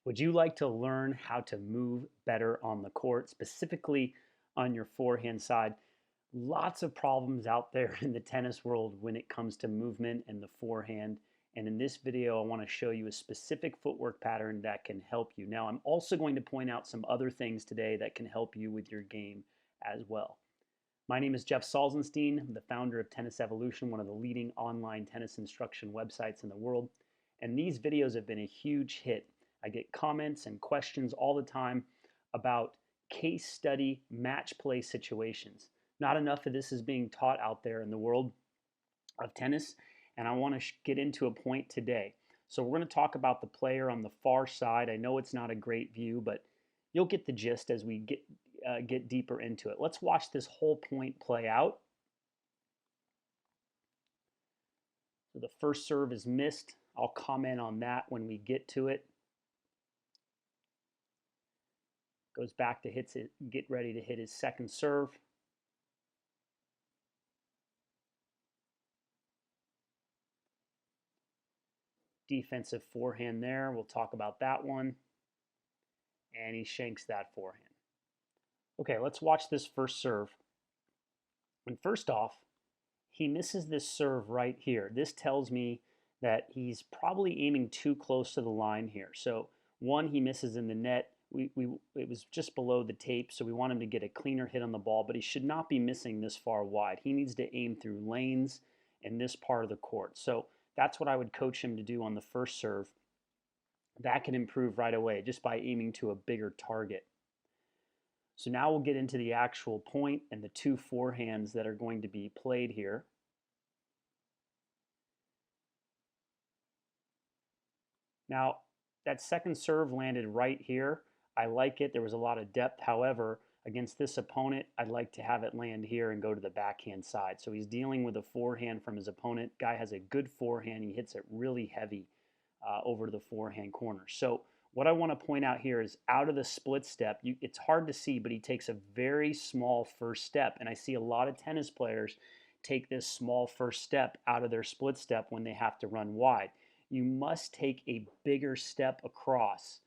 Would you like to learn how to move better on the court, specifically on your forehand side? Lots of problems out there in the tennis world when it comes to movement and the forehand. And in this video, I want to show you a specific footwork pattern that can help you. Now, I'm also going to point out some other things today that can help you with your game as well. My name is Jeff Salzenstein. I'm the founder of Tennis Evolution, one of the leading online tennis instruction websites in the world. And these videos have been a huge hit. I get comments and questions all the time about case study match play situations. Not enough of this is being taught out there in the world of tennis, and I want to get into a point today. So we're going to talk about the player on the far side. I know it's not a great view, but you'll get the gist as we get deeper into it. Let's watch this whole point play out. So the first serve is missed. I'll comment on that when we get to it. Goes back to get ready to hit his second serve. Defensive forehand there. We'll talk about that one. And he shanks that forehand. Okay, let's watch this first serve. And first off, he misses this serve right here. This tells me that he's probably aiming too close to the line here. So one, he misses in the net. It was just below the tape, so we want him to get a cleaner hit on the ball, but he should not be missing this far wide. He needs to aim through lanes in this part of the court. So that's what I would coach him to do on the first serve. That can improve right away just by aiming to a bigger target. So now we'll get into the actual point and the two forehands that are going to be played here. Now, that second serve landed right here. I like it. There was a lot of depth. However, against this opponent, I'd like to have it land here and go to the backhand side. So he's dealing with a forehand from his opponent. Guy has a good forehand. He hits it really heavy over to the forehand corner. So what I want to point out here is out of the split step, it's hard to see, but he takes a very small first step. And I see a lot of tennis players take this small first step out of their split step when they have to run wide. You must take a bigger step across.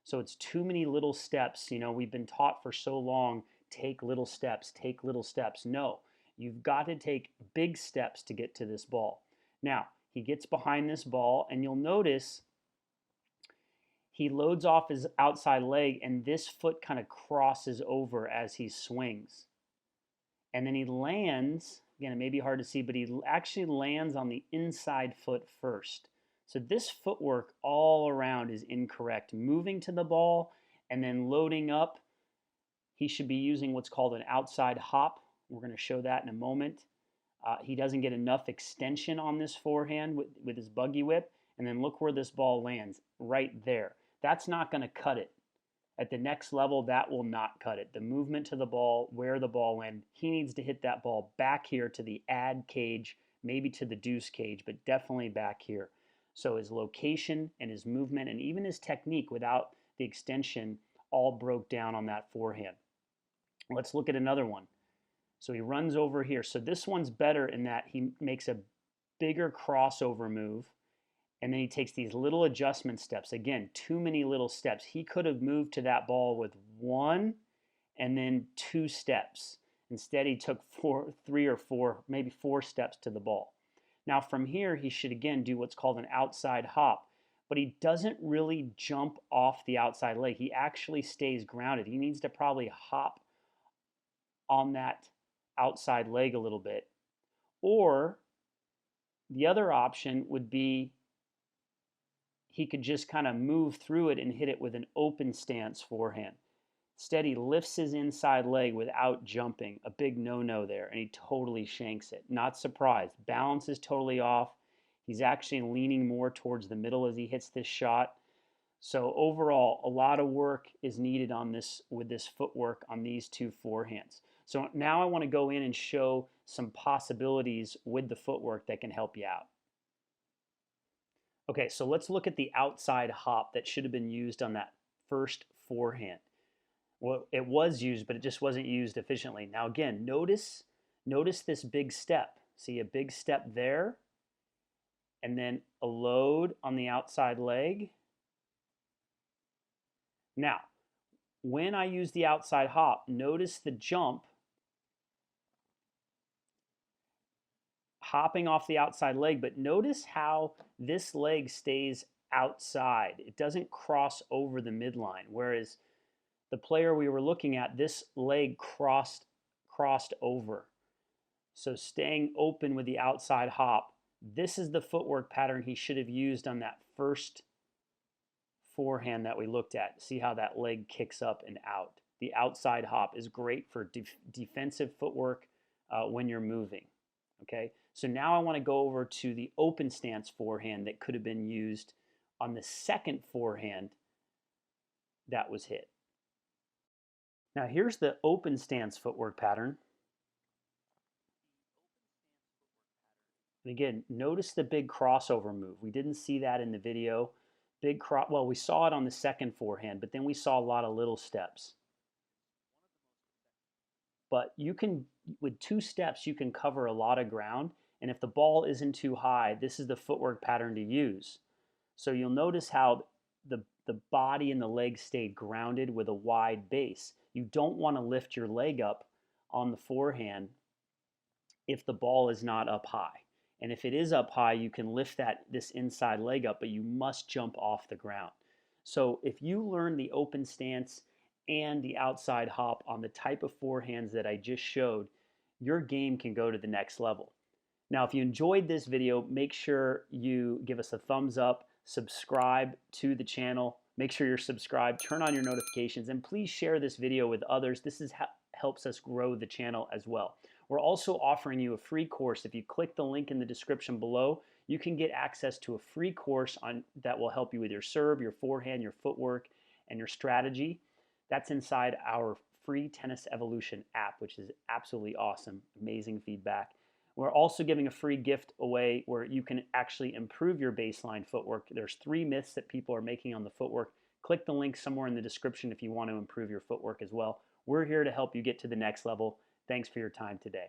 So it's too many little steps. You know, we've been taught for so long, take little steps, take little steps. No, you've got to take big steps to get to this ball. Now, he gets behind this ball, and you'll notice he loads off his outside leg, and this foot kind of crosses over as he swings. And then he lands, again, it may be hard to see, but he actually lands on the inside foot first. So this footwork all around is incorrect. Moving to the ball and then loading up, he should be using what's called an outside hop. We're going to show that in a moment. He doesn't get enough extension on this forehand with his buggy whip. And then look where this ball lands, right there. That's not going to cut it. At the next level, that will not cut it. The movement to the ball, where the ball lands, he needs to hit that ball back here to the ad cage, maybe to the deuce cage, but definitely back here. So his location and his movement and even his technique without the extension all broke down on that forehand. Let's look at another one. So he runs over here. So this one's better in that he makes a bigger crossover move, and then he takes these little adjustment steps. Again, too many little steps. He could have moved to that ball with one and then two steps. Instead, he took three or four, maybe four steps to the ball. Now from here, he should again do what's called an outside hop, but he doesn't really jump off the outside leg. He actually stays grounded. He needs to probably hop on that outside leg a little bit. Or the other option would be he could just kind of move through it and hit it with an open stance forehand. Instead, he lifts his inside leg without jumping. A big no-no there, and he totally shanks it. Not surprised. Balance is totally off. He's actually leaning more towards the middle as he hits this shot. So overall, a lot of work is needed on this with this footwork on these two forehands. So now I want to go in and show some possibilities with the footwork that can help you out. Okay, so let's look at the outside hop that should have been used on that first forehand. Well, it was used, but it just wasn't used efficiently. Now again, notice this big step. See a big step there, and then a load on the outside leg, Now, when I use the outside hop, notice the jump hopping off the outside leg, but notice how this leg stays outside. It doesn't cross over the midline, whereas the player we were looking at, this leg crossed over. So staying open with the outside hop, this is the footwork pattern he should have used on that first forehand that we looked at. See how that leg kicks up and out. The outside hop is great for defensive footwork when you're moving. Okay, so now I want to go over to the open stance forehand that could have been used on the second forehand that was hit. Now here's the open stance footwork pattern. And again, notice the big crossover move. We didn't see that in the video. Well, we saw it on the second forehand, but then we saw a lot of little steps. But you can, with 2 steps, you can cover a lot of ground. And if the ball isn't too high, this is the footwork pattern to use. So you'll notice how the body and the leg stayed grounded with a wide base. You don't want to lift your leg up on the forehand if the ball is not up high. And if it is up high, you can lift this inside leg up, but you must jump off the ground. So if you learn the open stance and the outside hop on the type of forehands that I just showed, your game can go to the next level. Now, if you enjoyed this video, make sure you give us a thumbs up, subscribe to the channel, make sure you're subscribed, turn on your notifications, and please share this video with others. This helps us grow the channel as well. We're also offering you a free course. If you click the link in the description below, you can get access to a free course that will help you with your serve, your forehand, your footwork, and your strategy. That's inside our free Tennis Evolution app, which is absolutely awesome. Amazing feedback. We're also giving a free gift away where you can actually improve your baseline footwork. There's 3 myths that people are making on the footwork. Click the link somewhere in the description if you want to improve your footwork as well. We're here to help you get to the next level. Thanks for your time today.